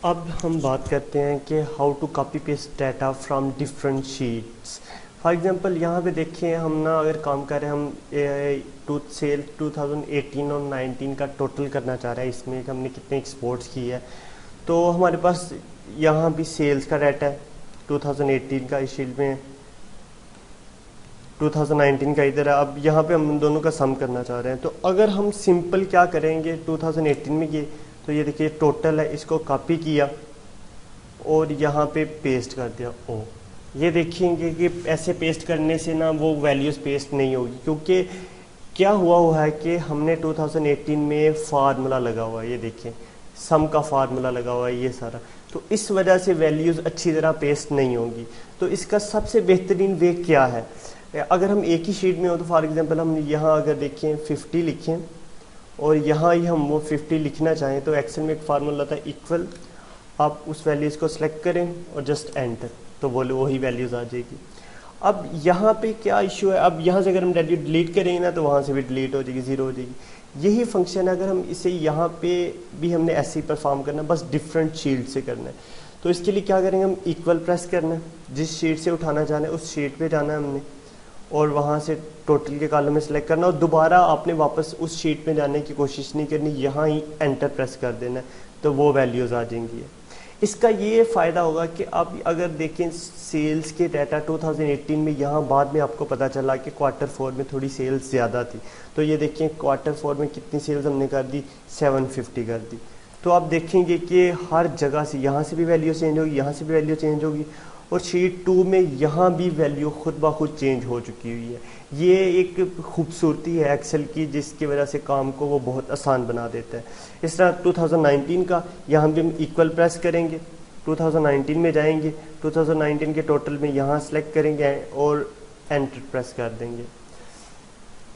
اب ہم بات کرتے ہیں کہ how to copy paste data from different sheets. For example یہاں پہ دیکھیں ہم نا اگر کام کر رہے ہیں ہم سیل 2018 اور 19 کا ٹوٹل کرنا چاہ رہے ہیں, اس میں ہم نے کتنے ایکسپورٹس کی ہے. تو ہمارے پاس یہاں بھی سیلز کا ڈیٹا ہے 2018 کا اس شیٹ میں ہے, 2019 کا ادھر ہے. اب یہاں پہ ہم ان دونوں کا سم کرنا چاہ رہے ہیں. تو اگر ہم سمپل کیا کریں گے 2018 میں یہ, تو یہ دیکھیے ٹوٹل ہے, اس کو کاپی کیا اور یہاں پہ پیسٹ کر دیا. یہ دیکھیں گے کہ ایسے پیسٹ کرنے سے نا وہ ویلیوز پیسٹ نہیں ہوگی, کیونکہ کیا ہوا ہے کہ ہم نے 2018 میں فارمولا لگا ہوا ہے, یہ دیکھیں سم کا فارمولا لگا ہوا ہے یہ سارا, تو اس وجہ سے ویلیوز اچھی طرح پیسٹ نہیں ہوگی. تو اس کا سب سے بہترین وے کیا ہے, اگر ہم ایک ہی شیٹ میں ہو تو فار ایگزامپل ہم یہاں اگر دیکھیں 50 لکھیں اور یہاں ہی ہم وہ 50 لکھنا چاہیں تو ایکسل میں ایک فارمولا ہوتا ہے ایکول, آپ اس ویلیوز کو سلیکٹ کریں اور جسٹ انٹر, تو وہ وہی ویلیوز آ جائے گی. اب یہاں پہ کیا ایشو ہے, اب یہاں سے اگر ہم ویلیو ڈیلیٹ کریں گے نا تو وہاں سے بھی ڈیلیٹ ہو جائے گی, زیرو ہو جائے گی. یہی فنکشن ہے, اگر ہم اسے یہاں پہ بھی ہم نے ایسے ہی پرفارم کرنا ہے, بس ڈفرینٹ شیٹ سے کرنا ہے. تو اس کے لیے کیا کریں گے, ہم ایکول پریس کرنا ہے, جس شیٹ سے اٹھانا چاہنا ہے اس شیٹ پہ جانا ہے ہم نے, اور وہاں سے ٹوٹل کے کالم میں سلیکٹ کرنا, اور دوبارہ آپ نے واپس اس شیٹ میں جانے کی کوشش نہیں کرنی, یہاں ہی انٹر پریس کر دینا ہے, تو وہ ویلیوز آ جائیں گی. اس کا یہ فائدہ ہوگا کہ آپ اگر دیکھیں سیلز کے ڈیٹا 2018 میں, یہاں بعد میں آپ کو پتہ چلا کہ کوارٹر 4 میں تھوڑی سیلز زیادہ تھی, تو یہ دیکھیں کوارٹر 4 میں کتنی سیلز ہم نے کر دی, 750 کر دی. تو آپ دیکھیں گے کہ ہر جگہ سے یہاں سے بھی ویلیو چینج ہوگی, یہاں سے بھی ویلیو چینج ہوگی, اور شیٹ 2 میں یہاں بھی ویلیو خود بخود چینج ہو چکی ہوئی ہے. یہ ایک خوبصورتی ہے ایکسل کی, جس کی وجہ سے کام کو وہ بہت آسان بنا دیتا ہے. اس طرح 2019 کا یہاں بھی ہم ایکول پریس کریں گے, 2019 میں جائیں گے, 2019 کے ٹوٹل میں یہاں سلیکٹ کریں گے اور انٹر پریس کر دیں گے.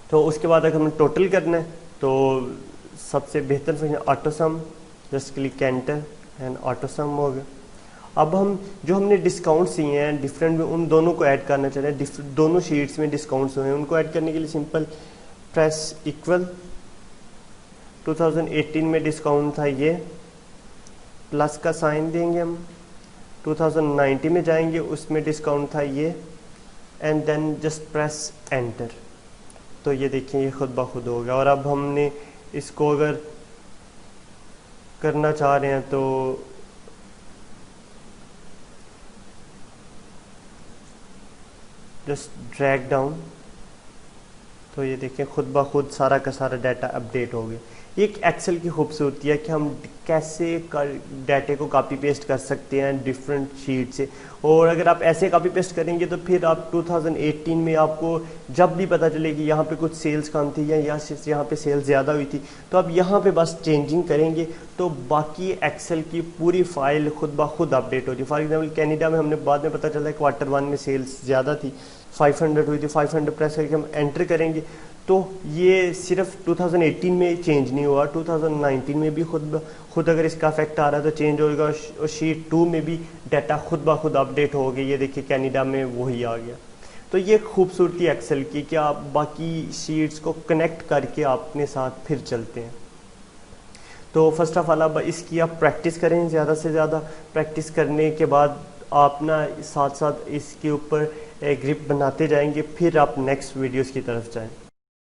تو اس کے بعد اگر ہم ٹوٹل کرنا ہے تو سب سے بہتر function autosum, just click enter and autosum ہوگا. اب ہم نے ڈسکاؤنٹس دیے ہیں ڈفرینٹ میں, ان دونوں کو ایڈ کرنا چاہتے ہیں, دونوں شیٹس میں ڈسکاؤنٹس ہوئے ہیں, ان کو ایڈ کرنے کے لیے سمپل پریس ایکول, 2018 میں ڈسکاؤنٹ تھا یہ, پلس کا سائن دیں گے ہم, 2019 میں جائیں گے اس میں ڈسکاؤنٹ تھا یہ, and then just press enter, تو یہ دیکھیں یہ خود بخود ہو گیا. اور اب ہم نے اس کو اگر کرنا چاہ رہے ہیں تو جسٹ ڈریگ ڈاؤن, تو یہ دیکھیں خود بخود سارا کا سارا ڈیٹا اپڈیٹ ہو گیا. یہ ایک ایکسل کی خوبصورتی ہے کہ ہم کیسے ڈیٹے کو کاپی پیسٹ کر سکتے ہیں ڈفرینٹ شیٹ سے. اور اگر آپ ایسے کاپی پیسٹ کریں گے تو پھر آپ 2018 میں آپ کو جب بھی پتہ چلے کہ یہاں پہ کچھ سیلز کم تھی یا یہاں پہ سیلز زیادہ ہوئی تھی, تو آپ یہاں پہ بس چینجنگ کریں گے تو باقی ایکسل کی پوری فائل خود بخود اپڈیٹ ہو جائے. فار ایگزامپل کینیڈا میں ہم نے بعد میں پتہ چلا ہے کوارٹر 1 میں سیلز زیادہ تھی, 500 ہوئی تھی, 500 پریس کر کے ہم انٹر کریں گے, تو یہ صرف 2018 میں چینج نہیں ہوا, 2019 میں بھی خود اگر اس کا افیکٹ آ رہا ہے تو چینج ہوگا, اور شیٹ 2 میں بھی ڈیٹا خود بخود اپڈیٹ ہو گئی. یہ دیکھیے کینیڈا میں وہی آ گیا. تو یہ خوبصورتی ایکسل کی کہ آپ باقی شیٹس کو کنیکٹ کر کے اپنے ساتھ پھر چلتے ہیں. تو فرسٹ آف آل آپ اس کی آپ پریکٹس کریں, زیادہ سے زیادہ پریکٹس کرنے کے بعد آپ نا ساتھ ساتھ اس کے اوپر گرپ بناتے جائیں گے, پھر آپ نیکسٹ ویڈیوز کی طرف جائیں.